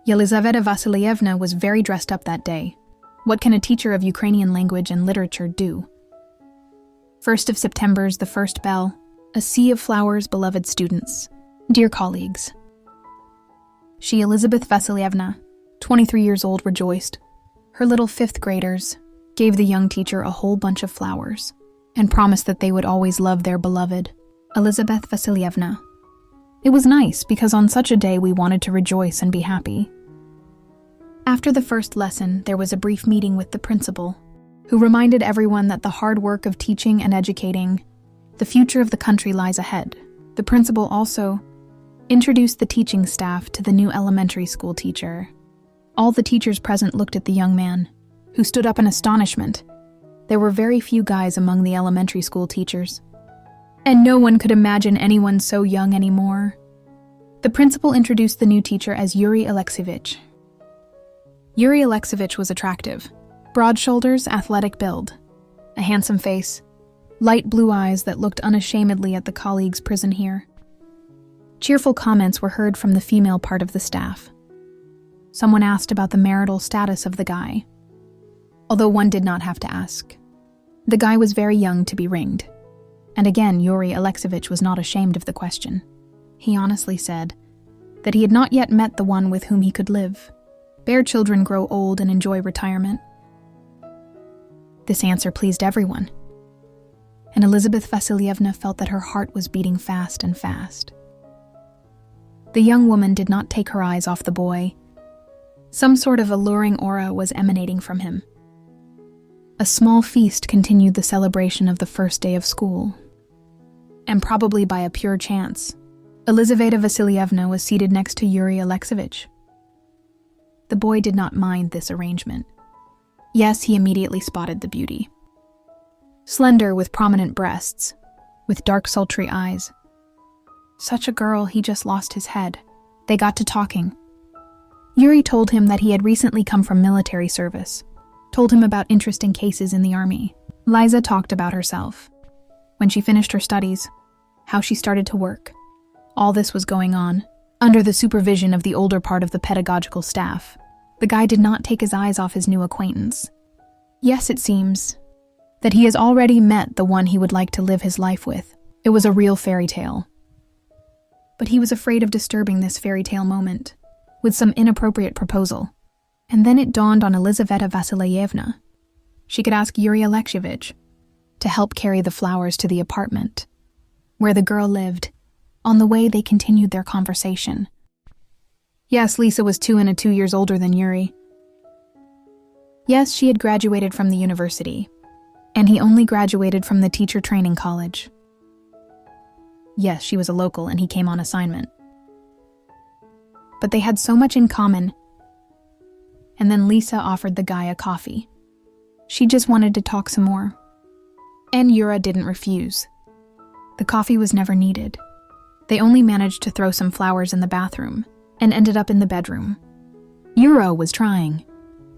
Yelizaveta Vasilyevna was very dressed up that day. What can a teacher of Ukrainian language and literature do? 1st of September's the first bell. A sea of flowers, beloved students. Dear colleagues. She, Elizabeth Vasilyevna, 23 years old, rejoiced. Her little 5th graders gave the young teacher a whole bunch of flowers and promised that they would always love their beloved, Elizabeth Vasilyevna. It was nice because on such a day we wanted to rejoice and be happy. After the first lesson, there was a brief meeting with the principal, who reminded everyone that the hard work of teaching and educating, the future of the country lies ahead. The principal also introduced the teaching staff to the new elementary school teacher. All the teachers present looked at the young man, who stood up in astonishment. There were very few guys among the elementary school teachers, and no one could imagine anyone so young anymore. The principal introduced the new teacher as Yuri Alexeyevich. Yuri Alexeyevich was attractive. Broad shoulders, athletic build, a handsome face, light blue eyes that looked unashamedly at the colleagues prisoned here. Cheerful comments were heard from the female part of the staff. Someone asked about the marital status of the guy, although one did not have to ask. The guy was very young to be ringed. And again, Yuri Alexeyevich was not ashamed of the question. He honestly said that he had not yet met the one with whom he could live. Bare children grow old and enjoy retirement. This answer pleased everyone, and Elizabeth Vasilyevna felt that her heart was beating fast and fast. The young woman did not take her eyes off the boy. Some sort of alluring aura was emanating from him. A small feast continued the celebration of the first day of school. And probably by a pure chance, Elizaveta Vasilyevna was seated next to Yuri Alexeyevich. The boy did not mind this arrangement. Yes, he immediately spotted the beauty. Slender with prominent breasts, with dark sultry eyes. Such a girl, he just lost his head. They got to talking. Yuri told him that he had recently come from military service, told him about interesting cases in the army. Liza talked about herself. When she finished her studies, how she started to work. All this was going on, under the supervision of the older part of the pedagogical staff. The guy did not take his eyes off his new acquaintance. Yes, it seems that he has already met the one he would like to live his life with. It was a real fairy tale. But he was afraid of disturbing this fairy tale moment with some inappropriate proposal. And then it dawned on Elizaveta Vasilyevna. She could ask Yuri Alexeyevich to help carry the flowers to the apartment where the girl lived. On the way, they continued their conversation. Yes, Lisa was 2 years older than Yuri. Yes, she had graduated from the university, and he only graduated from the teacher training college. Yes, she was a local and he came on assignment. But they had so much in common. And then Lisa offered the guy a coffee. She just wanted to talk some more. And Yura didn't refuse. The coffee was never needed. They only managed to throw some flowers in the bathroom and ended up in the bedroom. Yura was trying.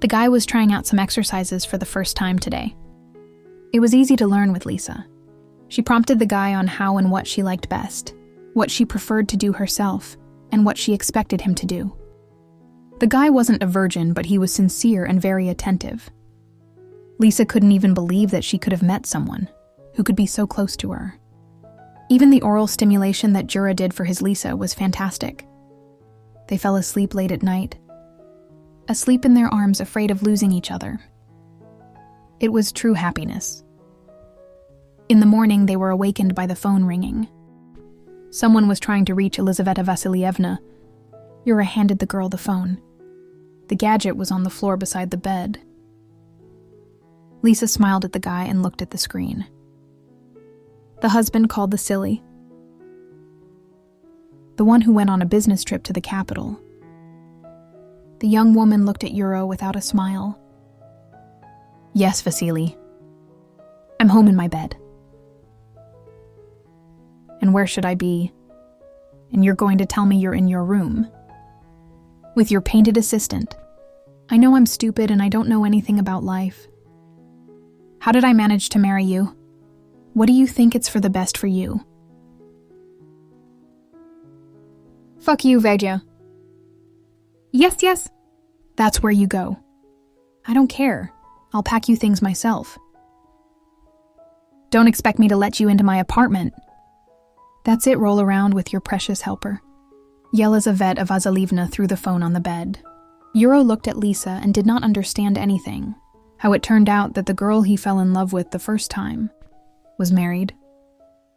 The guy was trying out some exercises for the first time today. It was easy to learn with Lisa. She prompted the guy on how and what she liked best, what she preferred to do herself, and what she expected him to do. The guy wasn't a virgin, but he was sincere and very attentive. Lisa couldn't even believe that she could have met someone who could be so close to her. Even the oral stimulation that Jura did for his Lisa was fantastic. They fell asleep late at night, asleep in their arms, afraid of losing each other. It was true happiness. In the morning, they were awakened by the phone ringing. Someone was trying to reach Elizaveta Vasilyevna. Yura handed the girl the phone. The gadget was on the floor beside the bed. Lisa smiled at the guy and looked at the screen. The husband called the silly. The one who went on a business trip to the capital. The young woman looked at Yura without a smile. Yes, Vasily. I'm home in my bed. And where should I be? And you're going to tell me you're in your room? With your painted assistant. I know I'm stupid and I don't know anything about life. How did I manage to marry you? What do you think it's for the best for you? Fuck you, Vedya. Yes, yes. That's where you go. I don't care. I'll pack you things myself. Don't expect me to let you into my apartment. That's it, roll around with your precious helper. Yelizaveta Vasilievna threw the phone on the bed. Yura looked at Lisa and did not understand anything. How it turned out that the girl he fell in love with the first time was married.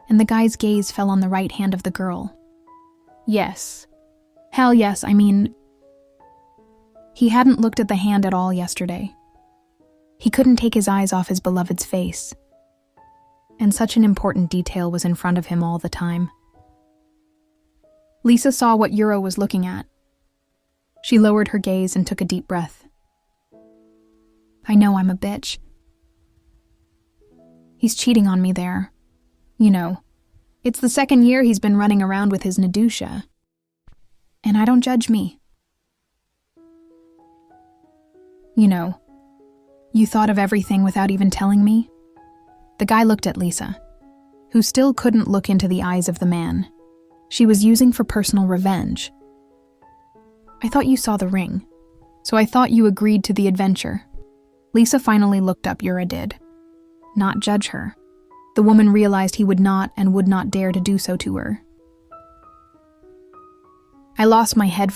And the guy's gaze fell on the right hand of the girl. Yes. Hell yes, I mean, he hadn't looked at the hand at all yesterday. He couldn't take his eyes off his beloved's face. And such an important detail was in front of him all the time. Lisa saw what Yura was looking at. She lowered her gaze and took a deep breath. I know I'm a bitch. He's cheating on me there. You know, it's the second year he's been running around with his Nadusha. And I don't judge me. You know, you thought of everything without even telling me? The guy looked at Lisa, who still couldn't look into the eyes of the man she was using for personal revenge. I thought you saw the ring, so I thought you agreed to the adventure. Lisa finally looked up, Yura did. Not judge her. The woman realized he would not and would not dare to do so to her. I lost my head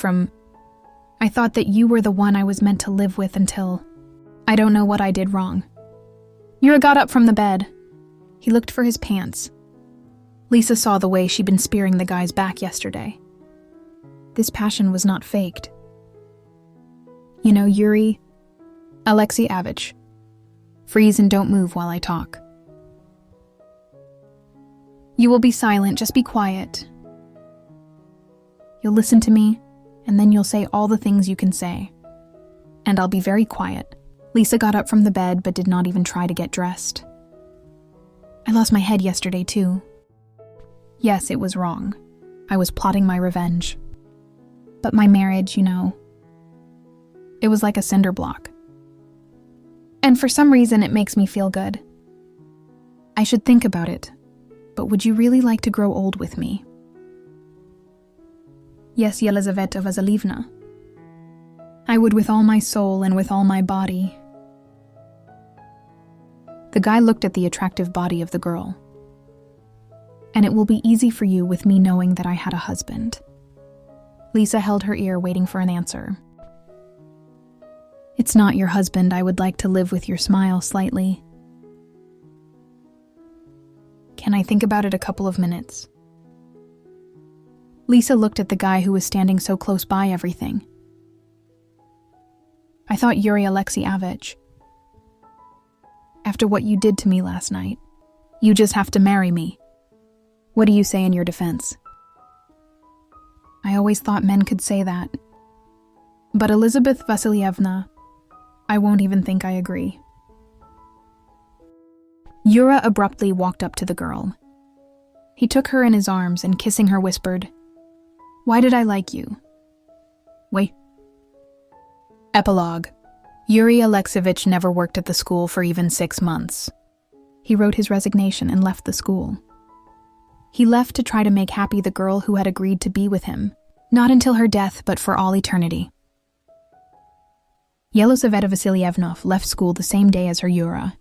I thought that you were the one I was meant to live with until I don't know what I did wrong. Yura got up from the bed. He looked for his pants. Lisa saw the way she'd been spearing the guy's back yesterday. This passion was not faked. You know, Yuri Alexievich, freeze and don't move while I talk. You will be silent, just be quiet. You'll listen to me, and then you'll say all the things you can say. And I'll be very quiet. Lisa got up from the bed but did not even try to get dressed. I lost my head yesterday too. Yes, it was wrong. I was plotting my revenge. But my marriage, you know, it was like a cinder block. And for some reason it makes me feel good. I should think about it, but would you really like to grow old with me? Yes, Yelizaveta Vasilievna. I would with all my soul and with all my body. The guy looked at the attractive body of the girl. And it will be easy for you with me knowing that I had a husband. Lisa held her ear, waiting for an answer. It's not your husband. I would like to live with your smile slightly. Can I think about it a couple of minutes? Lisa looked at the guy who was standing so close by everything. I thought Yuri Alexievich, after what you did to me last night, you just have to marry me. What do you say in your defense? I always thought men could say that. But Elizabeth Vasilievna, I won't even think I agree. Yura abruptly walked up to the girl. He took her in his arms and kissing her whispered, Why did I like you? Wait. Epilogue. Yuri Alexievich never worked at the school for even 6 months. He wrote his resignation and left the school. He left to try to make happy the girl who had agreed to be with him, not until her death, but for all eternity. Yelizaveta Vasilievna left school the same day as her Yura.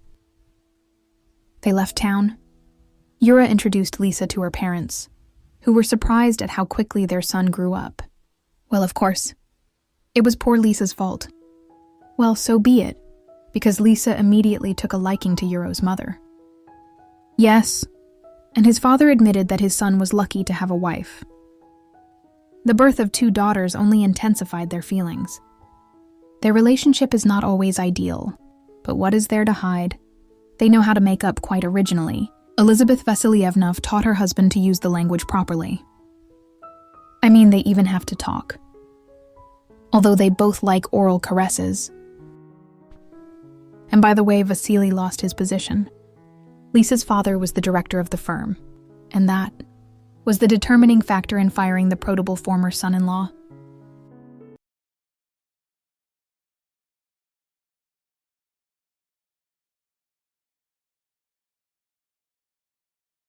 They left town. Yura introduced Lisa to her parents, who were surprised at how quickly their son grew up. Well, of course, it was poor Lisa's fault. Well, so be it, because Lisa immediately took a liking to Yura's mother. Yes, and his father admitted that his son was lucky to have a wife. The birth of 2 daughters only intensified their feelings. Their relationship is not always ideal, but what is there to hide? They know how to make up quite originally. Elizabeth Vasilievna taught her husband to use the language properly. I mean, they even have to talk. Although they both like oral caresses. And by the way, Vasily lost his position. Lisa's father was the director of the firm, and that was the determining factor in firing the protable former son-in-law.